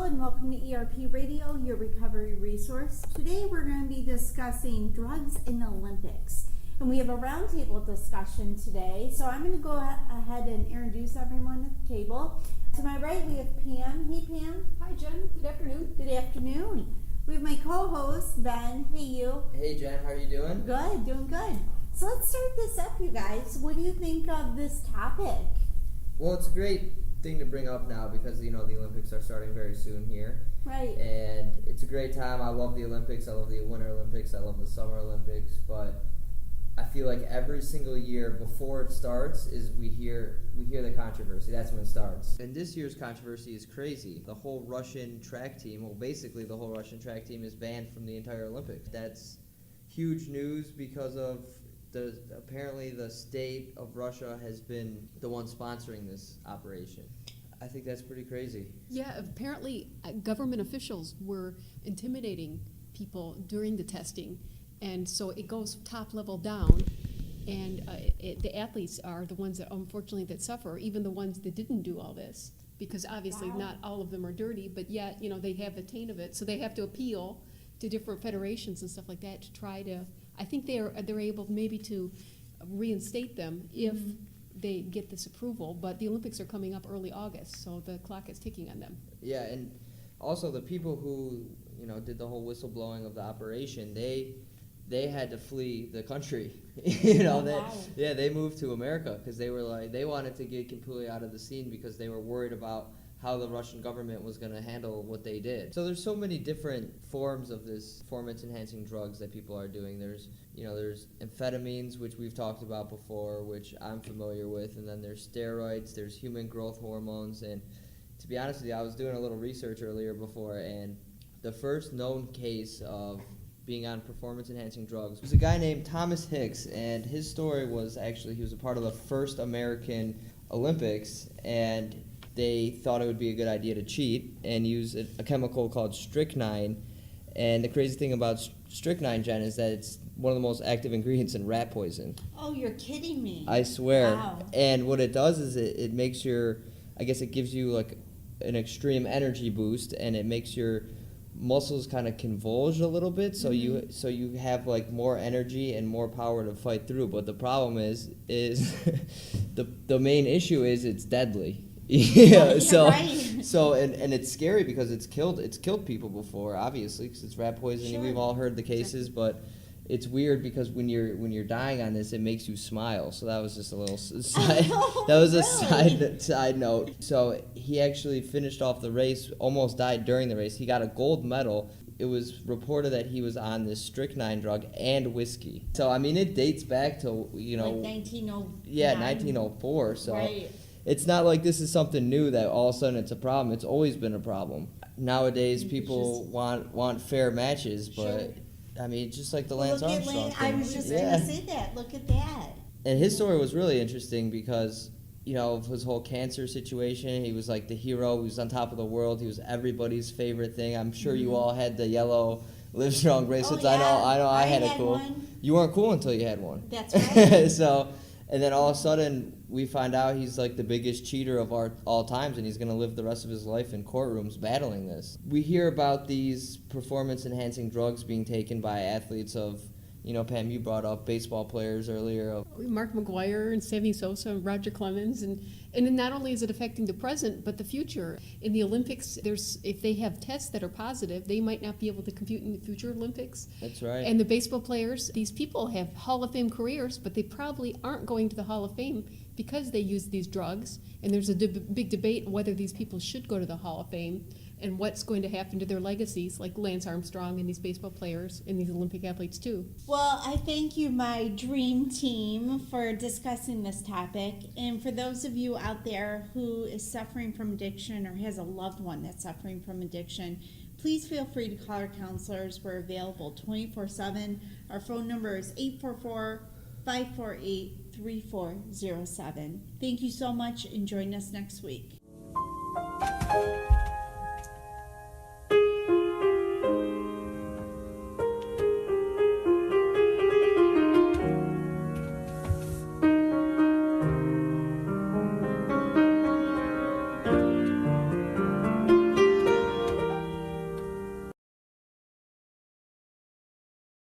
and welcome to ERP Radio, your recovery resource. Today we're going to be discussing drugs in the Olympics. And we have a roundtable discussion today. So I'm going to go ahead and introduce everyone at the table. To my right we have Pam. Hey Pam. Hi Jen. Good afternoon. Good afternoon. We have my co-host Ben. Hey you. Hey Jen, how are you doing? Good, doing good. So let's start this up, you guys. What do you think of this topic? Well, it's a great thing to bring up now because, the Olympics are starting very soon here. Right. And it's a great time. I love the Olympics. I love the Winter Olympics. I love the Summer Olympics. But I feel like every single year before it starts is we hear the controversy. That's when it starts. And this year's controversy is crazy. The whole Russian track team, basically the whole Russian track team is banned from the entire Olympics. That's huge news because of apparently the state of Russia has been the one sponsoring this operation. I think that's pretty crazy. Yeah, apparently government officials were intimidating people during the testing, and so it goes top level down, and the athletes are the ones that unfortunately that suffer, even the ones that didn't do all this, because obviously not all of them are dirty, but yet they have the taint of it, so they have to appeal to different federations and stuff like that to try to. I think they're able maybe to reinstate them if they get this approval, but the Olympics are coming up early August, so the clock is ticking on them. Yeah, and also the people who did the whole whistleblowing of the operation, they had to flee the country. They moved to America because they were they wanted to get completely out of the scene because they were worried about how the Russian government was going to handle what they did. So there's so many different forms of this performance-enhancing drugs that people are doing. There's amphetamines, which we've talked about before, which I'm familiar with, and then there's steroids, there's human growth hormones, and to be honest with you, I was doing a little research earlier before, and the first known case of being on performance-enhancing drugs was a guy named Thomas Hicks, and his story was actually he was a part of the first American Olympics, and they thought it would be a good idea to cheat and use a chemical called strychnine. And the crazy thing about strychnine, Jen, is that it's one of the most active ingredients in rat poison. Oh, you're kidding me. I swear. Wow. And what it does is it makes it gives you like an extreme energy boost, and it makes your muscles kind of convulge a little bit, so you have like more energy and more power to fight through. But the problem is the main issue is it's deadly. Yeah, so and it's scary because it's killed people before, obviously, because it's rat poisoning. Sure. We've all heard the cases, but it's weird because when you're dying on this, it makes you smile. So that was just a little side note. So he actually finished off the race, almost died during the race. He got a gold medal. It was reported that he was on this strychnine drug and whiskey. So I mean, it dates back to like 1904. Yeah, 1904. So. Right. It's not like this is something new that all of a sudden it's a problem. It's always been a problem. Nowadays, people want fair matches, but sure. I mean, just like the Lance Armstrong thing. I was just going to say that. Look at that. And his story was really interesting because, of his whole cancer situation. He was like the hero. He was on top of the world. He was everybody's favorite thing. I'm sure you all had the yellow Livestrong bracelets. Oh, yeah. I know. I had it cool. One. You weren't cool until you had one. That's right. And then all of a sudden, we find out he's like the biggest cheater of all times, and he's going to live the rest of his life in courtrooms battling this. We hear about these performance-enhancing drugs being taken by athletes of, Pam, you brought up baseball players earlier. Mark McGwire and Sammy Sosa and Roger Clemens, and not only is it affecting the present, but the future. In the Olympics, if they have tests that are positive, they might not be able to compete in the future Olympics. That's right. And the baseball players, these people have Hall of Fame careers, but they probably aren't going to the Hall of Fame because they use these drugs. And there's a big debate whether these people should go to the Hall of Fame and what's going to happen to their legacies, like Lance Armstrong and these baseball players and these Olympic athletes too. Well, I thank you, my dream team, for discussing this topic. And for those of you out there who is suffering from addiction or has a loved one that's suffering from addiction, please feel free to call our counselors. We're available 24/7. Our phone number is 844-548-3407. Thank you so much, and join us next week.